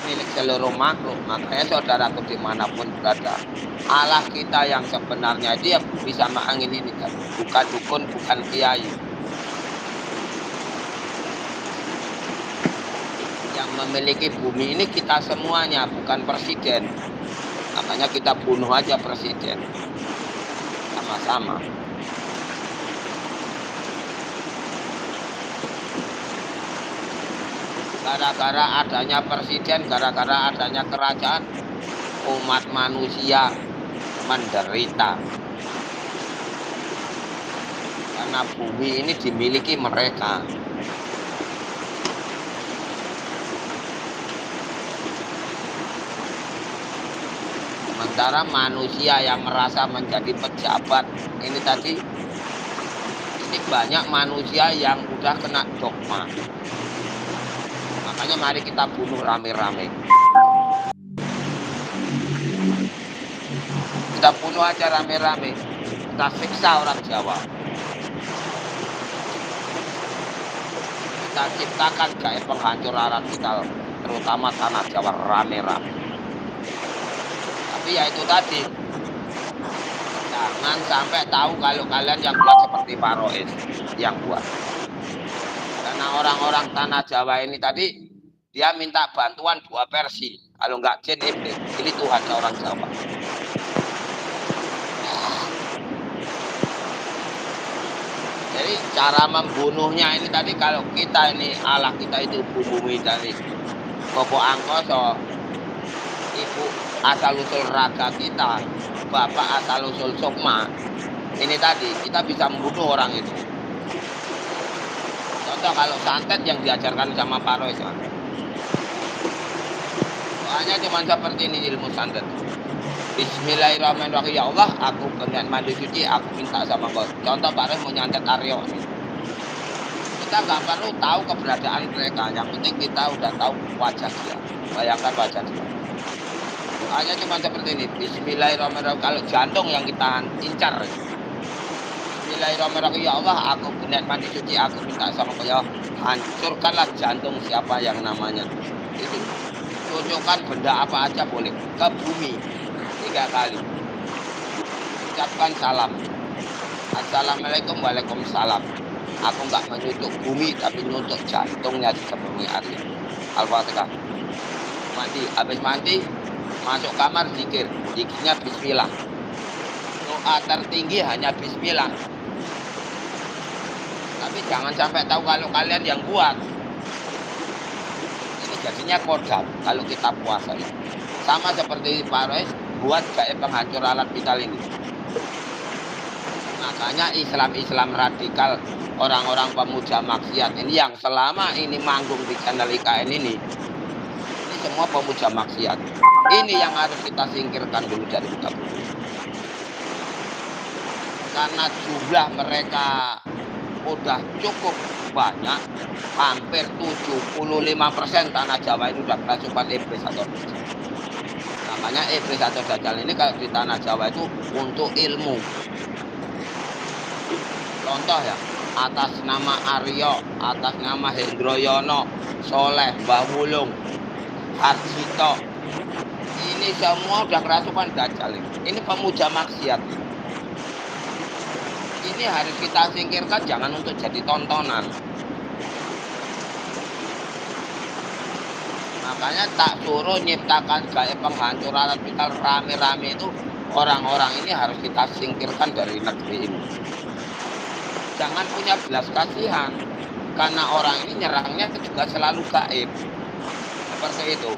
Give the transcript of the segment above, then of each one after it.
milik seluruh makhluk. Makanya saudaraku dimanapun berada, Allah kita yang sebenarnya itu ya bumi sama angin ini tadi, bukan dukun, bukan kiai. Yang memiliki bumi ini kita semuanya, bukan presiden. Makanya kita bunuh aja presiden. Sama-sama. Gara-gara adanya presiden, gara-gara adanya kerajaan, umat manusia menderita. Karena bumi ini dimiliki mereka. Sementara manusia yang merasa menjadi pejabat ini tadi, ini banyak manusia yang udah kena dogma. Makanya mari kita bunuh rame-rame. Kita bunuh aja rame-rame. Kita siksa orang Jawa. Kita ciptakan gaya penghancur alam kita, terutama tanah Jawa rame-rame. Tapi ya itu tadi, jangan sampai tahu kalau kalian yang buat seperti Pak Rois yang buat. Karena orang-orang tanah Jawa ini tadi, dia minta bantuan 2 versi. Kalau nggak jin iblis, ini Tuhan orang Jawa. Jadi cara membunuhnya ini tadi, kalau kita ini Allah kita itu bumi dari Bobo Angkoso, ibu asal usul raga kita, bapak asal usul sukma, ini tadi kita bisa membunuh orang itu. Contoh kalau santet yang diajarkan sama Pak Rois, soalnya cuma seperti ini ilmu santet. Bismillahirrahmanirrahim. Ya Allah, aku berniat mandi suci, aku minta sama Kau. Contoh Pak Rois mau nyantet Aryo. Kita nggak perlu tahu keberadaan mereka, yang penting kita udah tahu wajah dia. Bayangkan wajah dia. Hanya cuma seperti ini. Bismillahirrahmanirrahim. Kalau jantung yang kita incar, Bismillahirrahmanirrahim. Ya Allah, aku berniat mandi suci, aku minta sama Kau, ya hancurkanlah jantung siapa yang namanya itu. Tunjukkan benda apa aja boleh ke bumi 3 kali. Ucapkan salam. Assalamualaikum, waalaikumsalam. Aku nggak menyutuk bumi, tapi nyutuk jantungnya seperti Arya. Al-Fatihah. Mandi, habis mandi, masuk kamar zikir. Zikirnya bismillah. Doa tertinggi hanya bismillah. Tapi jangan sampai tahu kalau kalian yang buat. Ini jadinya kodam kalau kita puasa. Sama seperti Pak Rois buat gaya penghancur alat vital ini. Makanya Islam radikal, orang-orang pemuja maksiat ini yang selama ini manggung di channel IKN ini semua pemuja maksiat. Ini yang harus kita singkirkan dulu dari kita. Karena jumlah mereka udah cukup banyak, hampir 75% tanah Jawa ini udah kerasukan iblis atau dajjal. Namanya iblis atau dajjal ini kalau di tanah Jawa itu untuk ilmu. Contoh ya, atas nama Aryo, atas nama Hendroyono, Soleh, Mbah Wulung, Harjito, ini semua udah kerasukan dajjal. Ini pemuja maksiat. Ini harus kita singkirkan, jangan untuk jadi tontonan. Makanya tak suruh nyiptakan gaya penghancur alat vital rame-rame itu, orang-orang ini harus kita singkirkan dari negeri ini. Jangan punya belas kasihan, karena orang ini nyerangnya juga selalu gaib. Seperti itu.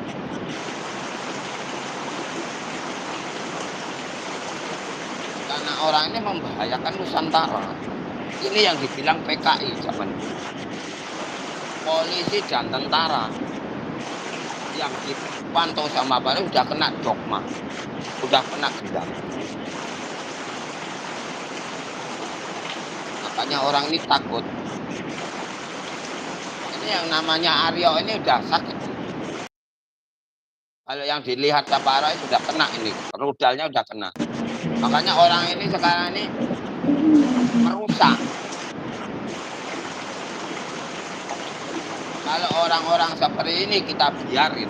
Karena orang ini membahayakan Nusantara. Ini yang dibilang PKI zaman dulu. Polisi dan tentara yang dipantau sama Pak udah kena dogma, udah kena gendam. Makanya orang ini takut. Ini yang namanya Aryo ini udah sakit. Kalau yang dilihat Pak Rois sudah kena ini, rudalnya udah kena. Makanya orang ini sekarang ini merusak. Kalau orang-orang seperti ini kita biarin.